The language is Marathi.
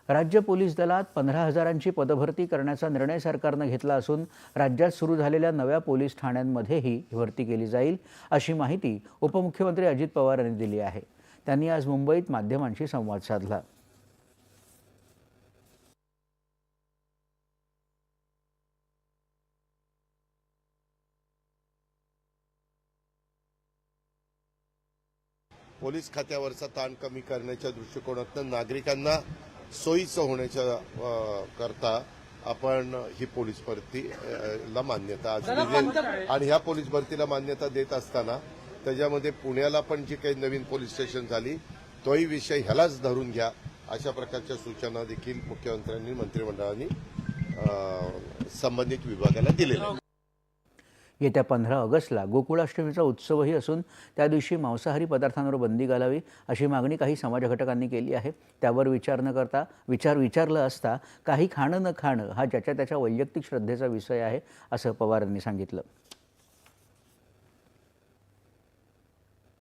राज्य पोलीस दलात 15,000ची पदभरती करण्याचा निर्णय सरकारनं घेतला असून राज्यात सुरू झालेल्या नव्या पोलीस ठाण्यांमध्येही भरती केली जाईल, अशी माहिती उपमुख्यमंत्री अजित पवार यांनी दिली आहे। त्यांनी आज मुंबईत माध्यमांशी संवाद साधला। पोलीस खात्यावरचा ताण कमी करण्याच्या दृष्टिकोनातून नागरिकांना सोयीचं होण्याच्या करता आपण ही पोलीस भरतीला मान्यता आज दिली आणि ह्या पोलीस भरतीला मान्यता देत असताना त्याच्यामध्ये पुण्याला पण जी काही नवीन पोलीस स्टेशन झाली तोही विषय ह्यालाच धरून घ्या अशा प्रकारच्या सूचना देखील मुख्यमंत्र्यांनी मंत्रिमंडळाने संबंधित विभागाला दिलेल्या आहेत। येत्या 15 ऑगस्टला गोकुळाष्टमीचा उत्सवही असून त्या दिवशी मांसाहारी पदार्थांवर बंदी घालावी अशी मागणी काही समाज घटकांनी केली आहे। त्यावर विचार न करता विचारलं असता काही खाणं न खाणं हा ज्याच्या त्याच्या वैयक्तिक श्रद्धेचा विषय आहे, असं पवार यांनी सांगितलं।